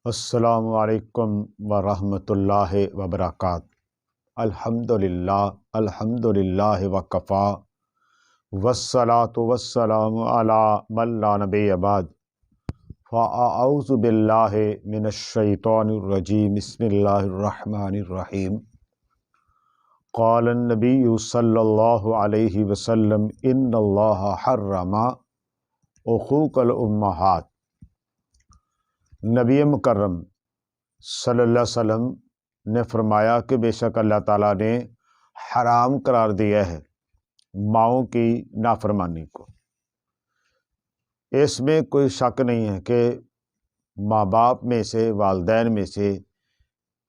السلام علیکم ورحمۃ اللہ وبرکاتہ۔ الحمدللہ وکفا والصلاة والسلام علی من لا نبی بعد، فاعوذ باللہ من الشیطان الرجیم، بسم اللہ الرحمن الرحیم۔ قال النبی صلی اللہ علیہ وسلم ان اللہ حرم عقوق الامہات۔ نبی مکرم صلی اللہ علیہ وسلم نے فرمایا کہ بے شک اللہ تعالیٰ نے حرام قرار دیا ہے ماؤں کی نافرمانی کو۔ اس میں کوئی شک نہیں ہے کہ ماں باپ میں سے، والدین میں سے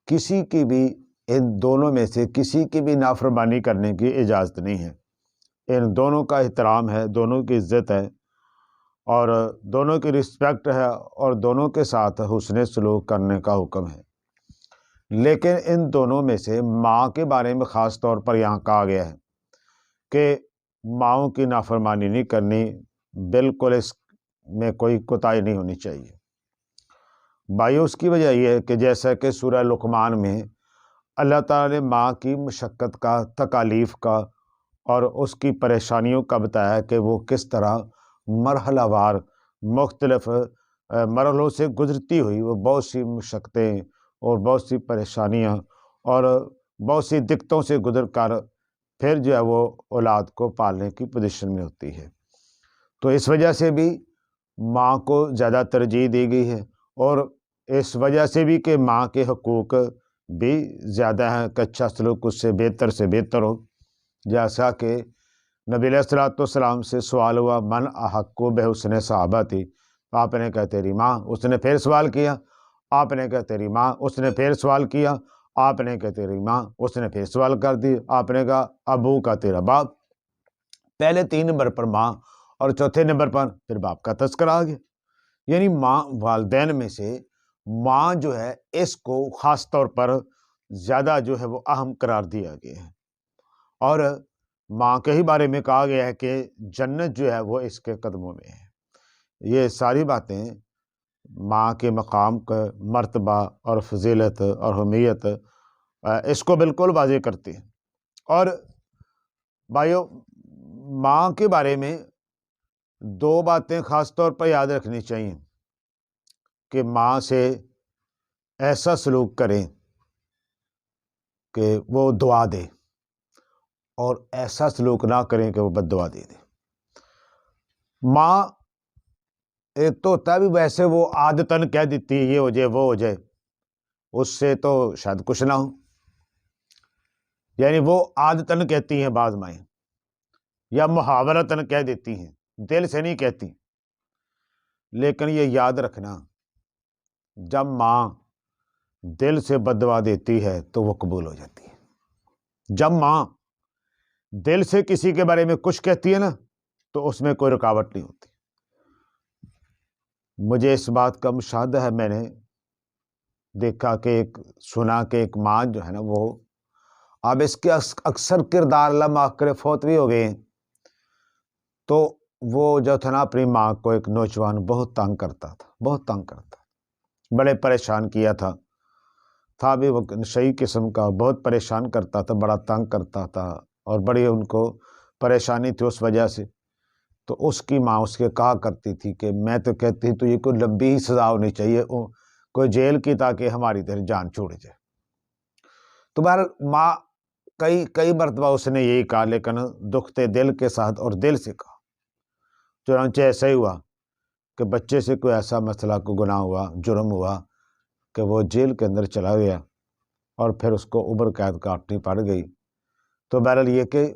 کسی کی بھی، ان دونوں میں سے کسی کی بھی نافرمانی کرنے کی اجازت نہیں ہے۔ ان دونوں کا احترام ہے، دونوں کی عزت ہے اور دونوں کی رسپیکٹ ہے اور دونوں کے ساتھ حسن سلوک کرنے کا حکم ہے۔ لیکن ان دونوں میں سے ماں کے بارے میں خاص طور پر یہاں کہا گیا ہے کہ ماؤں کی نافرمانی نہیں کرنی، بالکل اس میں کوئی کوتاہی نہیں ہونی چاہیے۔ بھائیو، اس کی وجہ یہ ہے کہ جیسا کہ سورہ لقمان میں اللہ تعالیٰ نے ماں کی مشقت کا، تکالیف کا اور اس کی پریشانیوں کا بتایا کہ وہ کس طرح مرحلہ وار مختلف مرحلوں سے گزرتی ہوئی وہ بہت سی مشقتیں اور بہت سی پریشانیاں اور بہت سی دقتوں سے گزر کر پھر جو ہے وہ اولاد کو پالنے کی پوزیشن میں ہوتی ہے۔ تو اس وجہ سے بھی ماں کو زیادہ ترجیح دی گئی ہے، اور اس وجہ سے بھی کہ ماں کے حقوق بھی زیادہ ہیں کہ اچھا سلوک اس سے بہتر ہو۔ جیسا کہ نبی علیہ الصلوۃ والسلام سے سوال ہوا من احق بحسن صحابتی، آپ نے کہا تیری ماں، اس نے پھر سوال کیا، آپ نے کہا تیری ماں، اس نے پھر سوال کیا، آپ نے کہا تیری ماں، اس نے پھر سوال کر دی، آپ نے کہا ابو کا تیرا باپ۔ پہلے 3 نمبر پر ماں اور چوتھے نمبر پر پھر باپ کا تذکرہ آ گیا۔ یعنی ماں، والدین میں سے ماں جو ہے اس کو خاص طور پر زیادہ جو ہے وہ اہم قرار دیا گیا ہے، اور ماں کے ہی بارے میں کہا گیا ہے کہ جنت جو ہے وہ اس کے قدموں میں ہے۔ یہ ساری باتیں ماں کے مقام کا مرتبہ اور فضیلت اور اہمیت اس کو بالکل واضح کرتی ہیں۔ اور بھائیو، ماں کے بارے میں 2 باتیں خاص طور پر یاد رکھنی چاہیے کہ ماں سے ایسا سلوک کریں کہ وہ دعا دے، اور ایسا سلوک نہ کریں کہ وہ بد دعا دے دے۔ ماں ایک تو ہوتا ہے بھی ویسے وہ عادتاً کہہ دیتی ہے یہ ہو جائے وہ ہو جائے، اس سے تو شاید کچھ نہ ہو، یعنی وہ عادتاً کہتی ہیں بعض مائیں، یا محاورتاً کہہ دیتی ہیں، دل سے نہیں کہتی۔ لیکن یہ یاد رکھنا، جب ماں دل سے بد دعا دیتی ہے تو وہ قبول ہو جاتی ہے۔ جب ماں دل سے کسی کے بارے میں کچھ کہتی ہے نا تو اس میں کوئی رکاوٹ نہیں ہوتی۔ مجھے اس بات کا مشاہدہ ہے، میں نے دیکھا کہ سنا کہ ایک ماں جو ہے نا، وہ اب اس کے اکثر کردار اللہ معاف کرے فوت بھی ہو گئے ہیں، تو وہ جو تھا نا اپنی ماں کو، ایک نوجوان بہت تنگ کرتا تھا، بڑے پریشان کیا تھا بھی، وہ نشئی قسم کا، بہت پریشان کرتا تھا، بڑا تنگ کرتا تھا اور بڑی ان کو پریشانی تھی اس وجہ سے۔ تو اس کی ماں اس کے کہا کرتی تھی کہ میں تو کہتی تو یہ کوئی لمبی ہی سزا ہونی چاہیے، کوئی جیل کی، تاکہ ہماری دل جان چھوڑ جائے۔ تو بہرحال ماں کئی مرتبہ اس نے یہی کہا، لیکن دکھتے دل کے ساتھ اور دل سے کہا۔ چنانچہ ایسا ہی ہوا کہ بچے سے کوئی ایسا مسئلہ، کو گناہ ہوا، جرم ہوا کہ وہ جیل کے اندر چلا گیا، اور پھر اس کو عمر قید کاٹنی پڑ گئی۔ تو بہرحال یہ کہ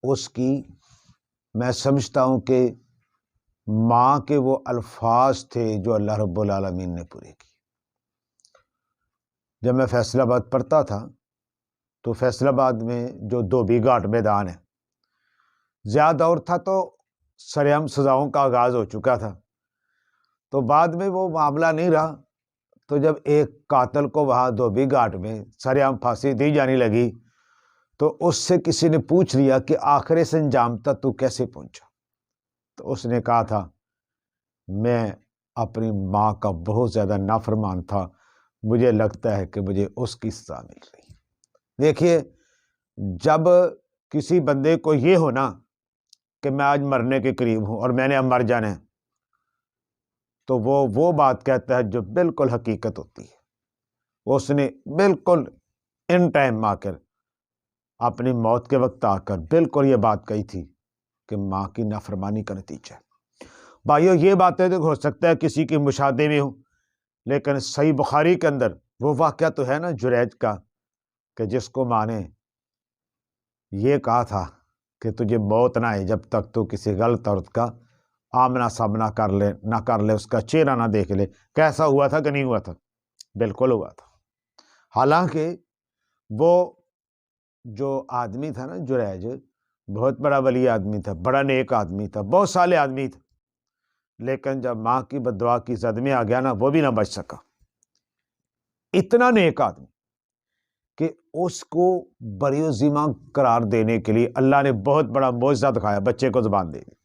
اس کی، میں سمجھتا ہوں کہ ماں کے وہ الفاظ تھے جو اللہ رب العالمین نے پورے کی۔ جب میں فیصل آباد پڑھتا تھا تو فیصل آباد میں جو دھوبی گھاٹ میدان ہے، زیادہ دور تھا تو سرعام سزاؤں کا آغاز ہو چکا تھا، تو بعد میں وہ معاملہ نہیں رہا۔ تو جب ایک قاتل کو وہاں دھوبی گھاٹ میں سرعام پھانسی دی جانے لگی تو اس سے کسی نے پوچھ لیا کہ آخر اس انجام تک تو کیسے پہنچا؟ تو اس نے کہا تھا میں اپنی ماں کا بہت زیادہ نافرمان تھا، مجھے لگتا ہے کہ مجھے اس کی سزا مل رہی۔ دیکھیے، جب کسی بندے کو یہ ہونا کہ میں آج مرنے کے قریب ہوں اور میں نے اب مر جانا ہے، تو وہ بات کہتا ہے جو بالکل حقیقت ہوتی ہے۔ اس نے بالکل ان ٹائم آ کر، اپنی موت کے وقت آ کر بالکل یہ بات کہی تھی کہ ماں کی نافرمانی کا نتیجہ ہے۔ بھائیو، یہ باتیں تو ہو سکتا ہے کسی کی مشاہدے میں ہو، لیکن صحیح بخاری کے اندر وہ واقعہ تو ہے نا جریج کا، کہ جس کو ماں نے یہ کہا تھا کہ تجھے موت نہ آئے جب تک تو کسی غلط عورت کا آمنا سامنا نہ کر لے، اس کا چہرہ نہ دیکھ لے۔ کیسا ہوا تھا کہ نہیں ہوا تھا؟ بالکل ہوا تھا۔ حالانکہ وہ جو آدمی تھا نا جریج، بہت بڑا ولی آدمی تھا، بڑا نیک آدمی تھا، بہت صالح آدمی تھا، لیکن جب ماں کی بد دعا کی زد میں آ گیا نا، وہ بھی نہ بچ سکا۔ اتنا نیک آدمی کہ اس کو بری ذمہ قرار دینے کے لیے اللہ نے بہت بڑا معجزہ دکھایا، بچے کو زبان دے دی۔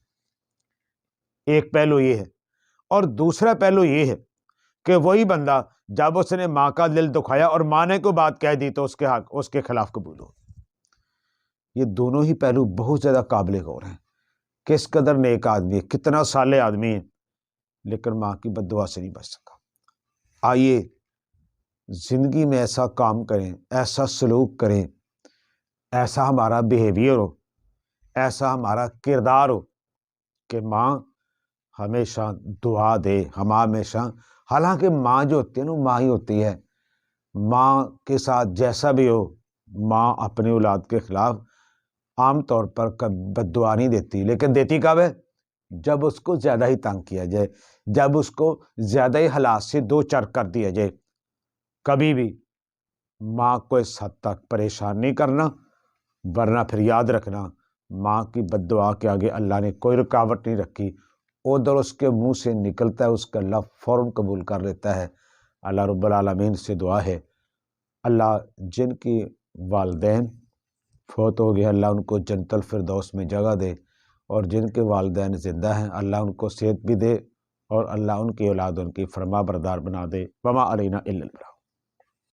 ایک پہلو یہ ہے، اور دوسرا پہلو یہ ہے کہ وہی بندہ جب اس نے ماں کا دل دکھایا اور ماں نے کوئی بات کہہ دی تو اس کے خلاف قبول ہو۔ یہ دونوں ہی پہلو بہت زیادہ قابل غور ہیں۔ کس قدر نیک آدمی ہے، کتنا صالح آدمی ہے، لیکن ماں کی بد دعا سے نہیں بچ سکا۔ آئیے زندگی میں ایسا کام کریں، ایسا سلوک کریں، ایسا ہمارا بیہیویئر ہو، ایسا ہمارا کردار ہو کہ ماں ہمیشہ دعا دے، ہم ہمیشہ، حالانکہ ماں جو ہوتی ہے نا، ماں ہی ہوتی ہے۔ ماں کے ساتھ جیسا بھی ہو، ماں اپنی اولاد کے خلاف عام طور پر بد دعا نہیں دیتی، لیکن دیتی کب ہے؟ جب اس کو زیادہ ہی تنگ کیا جائے، جب اس کو زیادہ ہی حالات سے دو چار کر دیا جائے۔ کبھی بھی ماں کو اس حد تک پریشان نہیں کرنا، ورنہ پھر یاد رکھنا، ماں کی بد دعا کے آگے اللہ نے کوئی رکاوٹ نہیں رکھی، ادھر اس کے منہ سے نکلتا ہے، اس کا اللہ فوراً قبول کر لیتا ہے۔ اللہ رب العالمین سے دعا ہے، اللہ جن کی والدین فوت ہو گئے، اللہ ان کو جنت الفردوس میں جگہ دے، اور جن کے والدین زندہ ہیں اللہ ان کو صحت بھی دے، اور اللہ ان کی اولاد ان کی فرما بردار بنا دے۔ وما علینا الا البلاغ۔